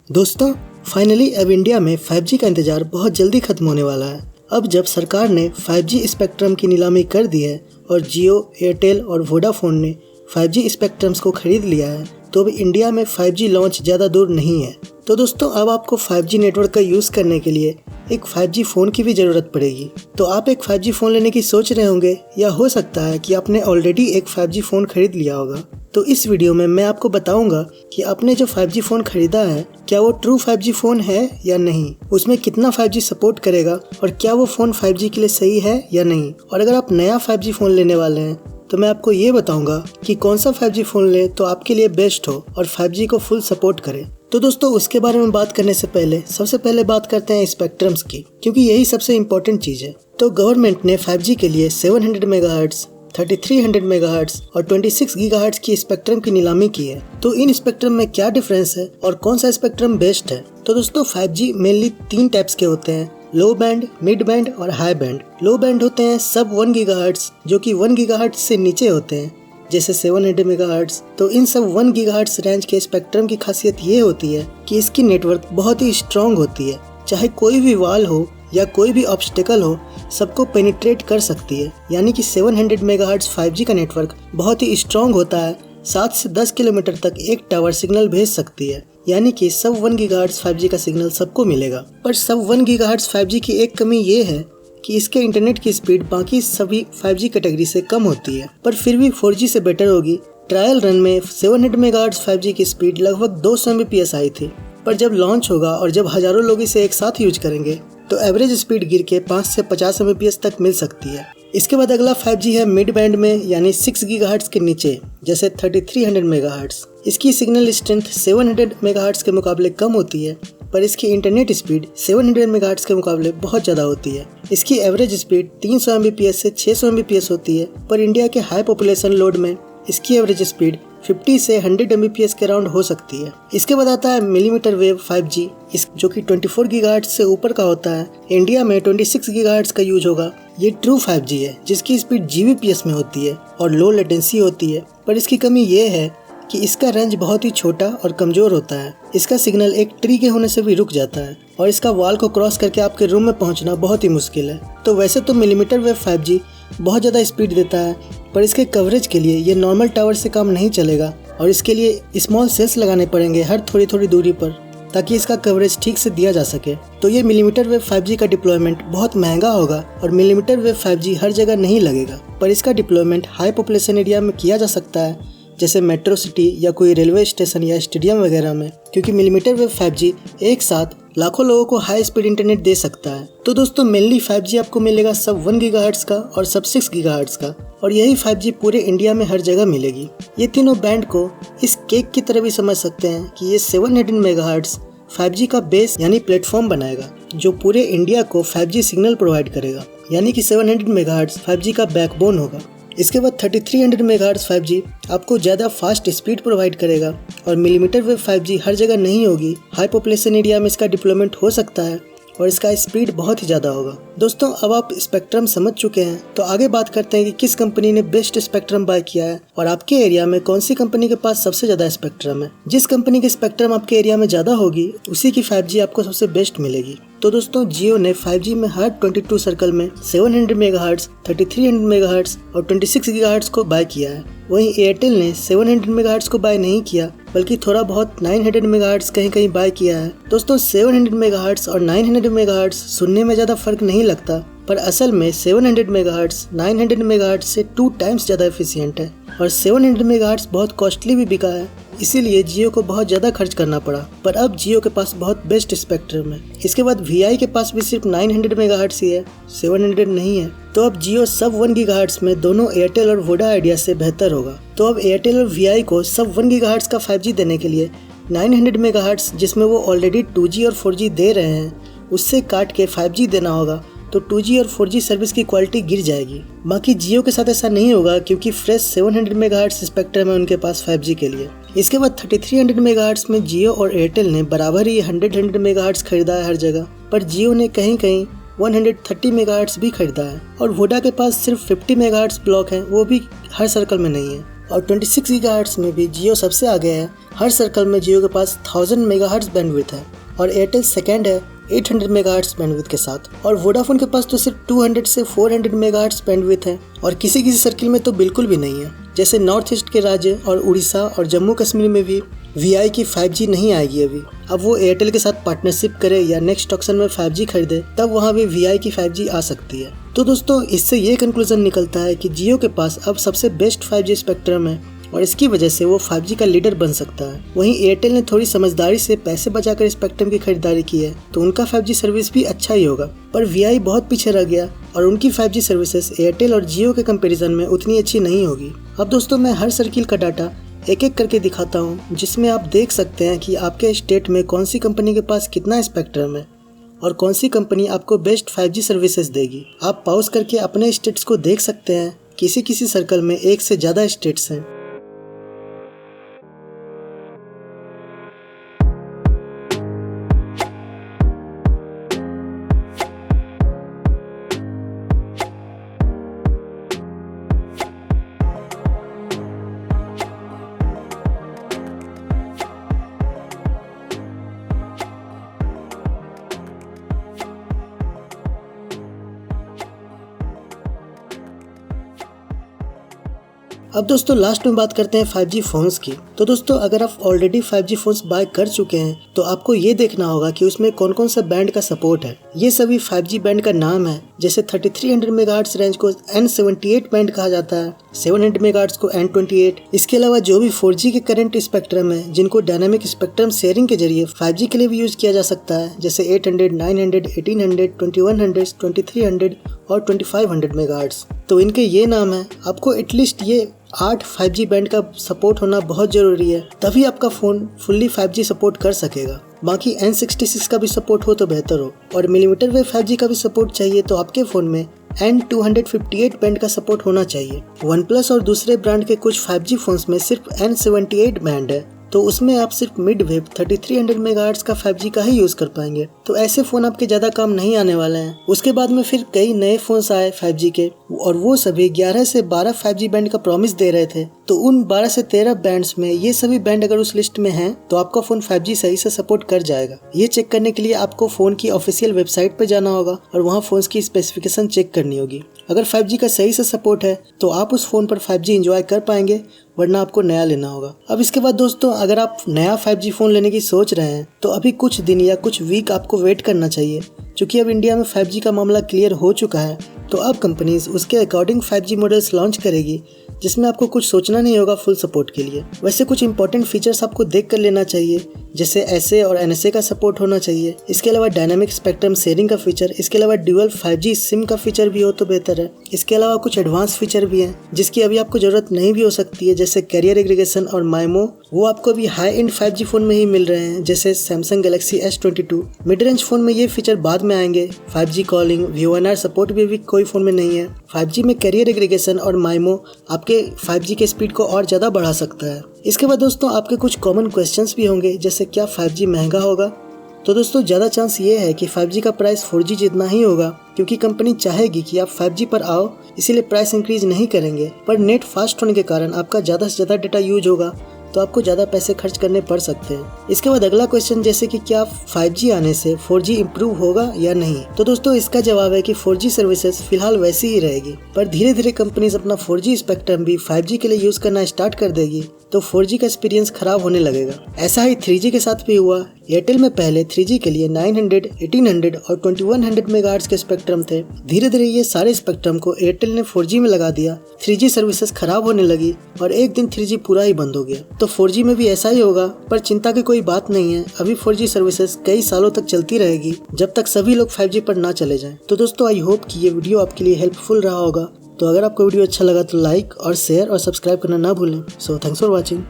दोस्तों, फाइनली अब इंडिया में 5G का इंतजार बहुत जल्दी खत्म होने वाला है। अब जब सरकार ने 5G स्पेक्ट्रम की नीलामी कर दी है और जियो, एयरटेल और वोडाफोन ने 5G स्पेक्ट्रम्स को खरीद लिया है, तो अब इंडिया में 5G लॉन्च ज़्यादा दूर नहीं है। तो दोस्तों, अब आपको 5G नेटवर्क का यूज़ करने के लिए एक 5G फ़ोन की भी ज़रूरत पड़ेगी। तो आप एक 5G फ़ोन लेने की सोच रहे होंगे, या हो सकता है कि आपने ऑलरेडी एक 5G फ़ोन खरीद लिया होगा। तो इस वीडियो में मैं आपको बताऊंगा कि आपने जो 5G फ़ोन खरीदा है, क्या वो ट्रू 5G फ़ोन है या नहीं, उसमें कितना 5G सपोर्ट करेगा और क्या वो फ़ोन 5G के लिए सही है या नहीं। और अगर आप नया 5G फ़ोन लेने वाले हैं तो मैं आपको ये बताऊंगा कि कौन सा 5G फ़ोन लें तो आपके लिए बेस्ट हो और 5G को फुल सपोर्ट करे। तो दोस्तों, उसके बारे में बात करने से पहले सबसे पहले बात करते हैं स्पेक्ट्रम्स की, क्योंकि यही सबसे इम्पोर्टेंट चीज़ है। तो गवर्नमेंट ने 5G के लिए 700 मेगाहर्ट्ज़, 3300 मेगाहर्ट्ज़ और 26 गीगाहर्ट्ज़ की स्पेक्ट्रम की नीलामी की है। तो इन स्पेक्ट्रम में क्या डिफरेंस है और कौन सा स्पेक्ट्रम बेस्ट है? तो दोस्तों, 5G मेनली 3 टाइप्स के होते हैं: लो बैंड, मिड बैंड और हाई बैंड। लो बैंड होते हैं सब 1 गीगाहर्ट्ज़, जो कि 1 गीगाहर्ट्ज़ से नीचे होते हैं, जैसे 700 मेगाहर्ट्ज़। तो इन सब 1 गीगाहर्ट्ज़ रेंज के स्पेक्ट्रम की खासियत ये होती है कि इसकी नेटवर्क बहुत ही स्ट्रॉन्ग होती है। चाहे कोई भी वाल हो या कोई भी ऑब्स्टिकल हो, सबको पेनिट्रेट कर सकती है। यानी कि 700 मेगाहर्ट्ज़ 5G का नेटवर्क बहुत ही स्ट्रॉन्ग होता है। 7 से 10 किलोमीटर तक एक टावर सिग्नल भेज सकती है, यानी कि सब 1 गीगाहर्ट्ज़ 5G का सिग्नल सबको मिलेगा। पर सब 1 गीगाहर्ट्ज़ 5G की एक कमी ये है कि इसके इंटरनेट की स्पीड बाकी सभी 5G कैटेगरी से कम होती है, पर फिर भी 4G से बेटर होगी। ट्रायल रन में 700 मेगाहर्ट्ज़ 5G की स्पीड लगभग 200 Mbps आई थी, पर जब लॉन्च होगा और जब हजारों लोग इसे एक साथ यूज करेंगे तो एवरेज स्पीड गिर के 5 से 50 Mbps तक मिल सकती है। इसके बाद अगला 5G है मिड बैंड में, यानी 6 गीगाहर्ट्ज़ के नीचे, जैसे 3300 मेगाहर्ट्ज़। इसकी सिग्नल स्ट्रेंथ 700 मेगाहर्ट्ज़ के मुकाबले कम होती है, पर इसकी इंटरनेट स्पीड 700 मेगाहर्ट्ज़ के मुकाबले बहुत ज़्यादा होती है। इसकी एवरेज स्पीड 300 Mbps से 600 Mbps होती है, पर इंडिया के हाई पॉपुलेशन लोड में इसकी एवरेज स्पीड 50 से 100 Mbps के अराउंड हो सकती है। इसके बाद आता है मिलीमीटर वेव 5G, जो कि 24 गीगाहर्ट्ज़ से ऊपर का होता है। इंडिया में 26 गीगाहर्ट्ज़ का यूज होगा। ये ट्रू 5G है, जिसकी स्पीड Gbps में होती है और लो लेटेंसी होती है, पर इसकी कमी ये है कि इसका रेंज बहुत ही छोटा और कमज़ोर होता है। इसका सिग्नल एक ट्री के होने से भी रुक जाता है और इसका वॉल को क्रॉस करके आपके रूम में पहुंचना बहुत ही मुश्किल है। तो वैसे तो मिलीमीटर वेव 5G बहुत ज़्यादा स्पीड देता है, पर इसके कवरेज के लिए ये नॉर्मल टावर से काम नहीं चलेगा और इसके लिए स्मॉल सेल्स लगाने पड़ेंगे हर थोड़ी थोड़ी दूरी पर, ताकि इसका कवरेज ठीक से दिया जा सके। तो ये मिलीमीटर वेव 5G का डिप्लॉयमेंट बहुत महंगा होगा और मिलीमीटर वेव 5G हर जगह नहीं लगेगा, पर इसका डिप्लॉयमेंट हाई पॉपुलेशन एरिया में किया जा सकता है, जैसे मेट्रो सिटी या कोई रेलवे स्टेशन या स्टेडियम वगैरह में, क्योंकि मिलीमीटर वेव 5G एक साथ लाखों लोगों को हाई स्पीड इंटरनेट दे सकता है। तो दोस्तों, मेनली 5G आपको मिलेगा सब 1 गीगाहर्ट्ज़ का और सब 6 गीगाहर्ट्ज़ का, और यही 5G पूरे इंडिया में हर जगह मिलेगी। ये तीनों बैंड को इस केक की तरह भी समझ सकते हैं कि ये 700 मेगाहर्ट्ज़ 5G का बेस यानी प्लेटफॉर्म बनाएगा, जो पूरे इंडिया को 5G सिग्नल प्रोवाइड करेगा। यानी कि 700 मेगाहर्ट्ज़ 5G का बैकबोन होगा। इसके बाद 3300 मेगाहर्ट्ज़ 5G आपको ज़्यादा फास्ट स्पीड प्रोवाइड करेगा और मिलीमीटर वेव 5G हर जगह नहीं होगी। हाई पॉपुलेशन एरिया में इसका डिप्लॉयमेंट हो सकता है और इसका स्पीड बहुत ही ज़्यादा होगा। दोस्तों, अब आप स्पेक्ट्रम समझ चुके हैं, तो आगे बात करते हैं कि किस कंपनी ने बेस्ट स्पेक्ट्रम बाय किया है और आपके एरिया में कौन सी कंपनी के पास सबसे ज़्यादा स्पेक्ट्रम है। जिस कंपनी की स्पेक्ट्रम आपके एरिया में ज़्यादा होगी, उसी की 5G आपको सबसे बेस्ट मिलेगी। तो दोस्तों, जियो ने 5G में हर 22 सर्कल में 700 मेगाहर्ट्ज़, 3300 मेगाहर्ट्ज़ और 26 गीगाहर्ट्ज़ को बाय किया है। वहीं एयरटेल ने 700 मेगाहर्ट्ज़ को बाय नहीं किया, बल्कि थोड़ा बहुत 900 मेगाहर्ट्ज़ कहीं कहीं बाय किया है। दोस्तों, 700 मेगाहर्ट्ज़ और 900 मेगाहर्ट्ज़ सुनने में ज़्यादा फर्क नहीं लगता, पर असल में 700 मेगाहर्ट्ज़ 900 मेगाहर्ट्ज़ से 2 टाइम्स ज़्यादा एफिशिएंट है और 700 मेगाहर्ट्ज़ बहुत कॉस्टली भी बिका है, इसीलिए जियो को बहुत ज़्यादा खर्च करना पड़ा। पर अब जियो के पास बहुत बेस्ट स्पेक्ट्रम है। इसके बाद VI के पास भी सिर्फ 900 मेगाहर्ट्ज़ ही है, 700 नहीं है। तो अब जियो सब 1 गीगाहर्ट्ज़ में दोनों एयरटेल और वोडा आइडिया से बेहतर होगा। तो अब एयरटेल और VI को सब 1 गीगाहर्ट्ज़ का 5G देने के लिए 900 मेगाहर्ट्ज़, जिसमें वो ऑलरेडी 2G और 4G दे रहे हैं, उससे काट के 5G देना होगा। तो 2G और 4G सर्विस की क्वालिटी गिर जाएगी। बाकी जियो के साथ ऐसा नहीं होगा, क्योंकि फ्रेश 700 मेगाहर्ट्ज़ स्पेक्ट्रम है उनके पास 5G के लिए। इसके बाद 3300 मेगाहर्ट्ज़ में जियो और एयरटेल ने बराबर ही 100 मेगाहर्ट्ज़ खरीदा है हर जगह, पर जियो ने कहीं कहीं 130 मेगाहर्ट्ज़ भी खरीदा है और वोडा के पास सिर्फ 50 मेगाहर्ट्ज़ ब्लॉक है, वो भी हर सर्कल में नहीं है। और 26 गीगाहर्ट्ज़ में भी जियो सबसे आगे है। हर सर्कल में जियो के पास 1000 मेगाहर्ट्ज़ बैंडविड्थ है और एयरटेल सेकंड है 800 मेगाहर्ट्ज़ बैंडविड्थ के साथ। और वोडाफोन के पास तो सिर्फ 200 से 400 मेगाहर्ट्ज़ बैंडविड्थ है और किसी सर्किल में तो बिल्कुल भी नहीं है। जैसे नॉर्थ ईस्ट के राज्य और उड़ीसा और जम्मू कश्मीर में भी VI की 5G नहीं आएगी अभी। अब वो एयरटेल के साथ पार्टनरशिप करे या नेक्स्ट ऑक्शन में 5G खरीदे, तब वहाँ भी VI की 5G आ सकती है। तो दोस्तों, इससे ये कंक्लूजन निकलता है कि जियो के पास अब सबसे बेस्ट 5G स्पेक्ट्रम है और इसकी वजह से वो 5G का लीडर बन सकता है। वहीं एयरटेल ने थोड़ी समझदारी से पैसे बचाकर स्पेक्ट्रम की खरीदारी की है, तो उनका 5G सर्विस भी अच्छा ही होगा। पर VI बहुत पीछे रह गया और उनकी 5G सर्विसेज एयरटेल और जियो के कंपैरिजन में उतनी अच्छी नहीं होगी। अब दोस्तों, मैं हर सर्किल का डाटा एक एक करके दिखाता हूँ, जिसमें आप देख सकते हैं कि आपके स्टेट में कौन सी कंपनी के पास कितना स्पेक्ट्रम है और कौन सी कंपनी आपको बेस्ट 5G सर्विसेज देगी। आप पॉज करके अपने स्टेट्स को देख सकते हैं। किसी सर्कल में एक से ज़्यादा स्टेट्स हैं। अब दोस्तों, लास्ट में बात करते हैं 5G फ़ोन्स की। तो दोस्तों, अगर आप ऑलरेडी 5G फ़ोन्स बाय कर चुके हैं तो आपको ये देखना होगा कि उसमें कौन कौन सा बैंड का सपोर्ट है। ये सभी 5G बैंड का नाम है। जैसे 3300 मेगाहर्ट्ज़ रेंज को N78 बैंड कहा जाता है, 700 मेगाहर्ट्ज़ को N28। इसके अलावा जो भी 4G के करंट स्पेक्ट्रम है, जिनको डायनामिक स्पेक्ट्रम शेयरिंग के जरिए 5G के लिए भी यूज किया जा सकता है, जैसे 800, 900, 1800, 2100, 2300 और 2500 मेगाहर्ट्ज़। तो इनके ये नाम है। आपको एटलीस्ट ये 8 5G बैंड का सपोर्ट होना बहुत ज़रूरी है, तभी आपका फ़ोन फुल्ली 5G सपोर्ट कर सकेगा। बाकी N66 का भी सपोर्ट हो तो बेहतर हो, और मिलीमीटर वेव 5G का भी सपोर्ट चाहिए तो आपके फ़ोन में N258 बैंड का सपोर्ट होना चाहिए। OnePlus और दूसरे ब्रांड के कुछ 5G फ़ोन्स में सिर्फ N78 बैंड है, तो उसमें आप सिर्फ मिड वेव 3300 मेगाहर्ट्ज़ का 5G का ही यूज़ कर पाएंगे। तो ऐसे फ़ोन आपके ज़्यादा काम नहीं आने वाले हैं। उसके बाद में फिर कई नए फ़ोन्स आए 5G के, और वो सभी 11 से 12 5G बैंड का प्रॉमिस दे रहे थे। तो उन 12 से 13 बैंड्स में ये सभी बैंड अगर उस लिस्ट में हैं तो आपका फ़ोन 5G सही से सपोर्ट कर जाएगा। ये चेक करने के लिए आपको फ़ोन की ऑफिशियल वेबसाइट पर जाना होगा और वहाँ फ़ोन्स की स्पेसिफिकेशन चेक करनी होगी। अगर 5G का सही से सपोर्ट है तो आप उस फ़ोन पर 5G एंजॉय कर पाएंगे, वरना आपको नया लेना होगा। अब इसके बाद दोस्तों, अगर आप नया 5G फ़ोन लेने की सोच रहे हैं तो अभी कुछ दिन या कुछ वीक आपको वेट करना चाहिए, क्योंकि अब इंडिया में 5G का मामला क्लियर हो चुका है। तो अब कंपनीज उसके अकॉर्डिंग 5G मॉडल्स लॉन्च करेगी, जिसमें आपको कुछ सोचना नहीं होगा फुल सपोर्ट के लिए। वैसे कुछ इंपॉर्टेंट फीचर्स आपको देख कर लेना चाहिए, जैसे SA और NSA का सपोर्ट होना चाहिए। इसके अलावा डायनामिक स्पेक्ट्रम शेयरिंग का फीचर, इसके अलावा ड्यूअल 5G सिम का फीचर भी हो तो बेहतर है। इसके अलावा कुछ एडवांस फीचर भी हैं जिसकी अभी आपको जरूरत नहीं भी हो सकती है, जैसे कैरियर एग्रीगेशन और माइमो। वो आपको अभी हाई एंड 5G फोन में ही मिल रहे हैं, जैसे Samsung Galaxy S22। Mid range phone में ये फीचर बाद में आएंगे। 5G कॉलिंग, VoNR सपोर्ट भी कोई फोन में नहीं है। 5G में कैरियर एग्रीगेशन और माइमो आपके 5G के स्पीड को और ज़्यादा बढ़ा सकता है। इसके बाद दोस्तों, आपके कुछ कॉमन क्वेश्चंस भी होंगे, जैसे क्या 5G महंगा होगा? तो दोस्तों, ज़्यादा चांस ये है कि 5G का प्राइस 4G जितना ही होगा, क्योंकि कंपनी चाहेगी कि आप 5G पर आओ, इसीलिए प्राइस इंक्रीज नहीं करेंगे। पर नेट फास्ट होने के कारण आपका ज़्यादा से ज़्यादा डेटा यूज होगा, तो आपको ज़्यादा पैसे खर्च करने पड़ सकते हैं। इसके बाद अगला क्वेश्चन, जैसे कि क्या 5G आने से 4G इम्प्रूव होगा या नहीं? तो दोस्तों, इसका जवाब है कि 4G सर्विसेज फिलहाल वैसी ही रहेगी, पर धीरे धीरे कंपनीज अपना 4G स्पेक्ट्रम भी 5G के लिए यूज करना स्टार्ट कर देगी, तो 4G का एक्सपीरियंस खराब होने लगेगा। ऐसा ही 3G के साथ भी हुआ। एयरटेल में पहले 3G के लिए 900, 1800 और 2100 मेगाहर्ट्ज के स्पेक्ट्रम थे। धीरे धीरे ये सारे स्पेक्ट्रम को एयरटेल ने 4G में लगा दिया। 3G सर्विसेज खराब होने लगी और एक दिन 3G पूरा ही बंद हो गया। तो 4G में भी ऐसा ही होगा, पर चिंता की कोई बात नहीं है। अभी 4G सर्विसेज कई सालों तक चलती रहेगी, जब तक सभी लोग 5G पर ना चले जाएं। तो दोस्तों, आई होप कि ये वीडियो आपके लिए हेल्पफुल रहा होगा। तो अगर आपको वीडियो अच्छा लगा तो लाइक और शेयर और सब्सक्राइब करना ना भूलें। So thanks for watching.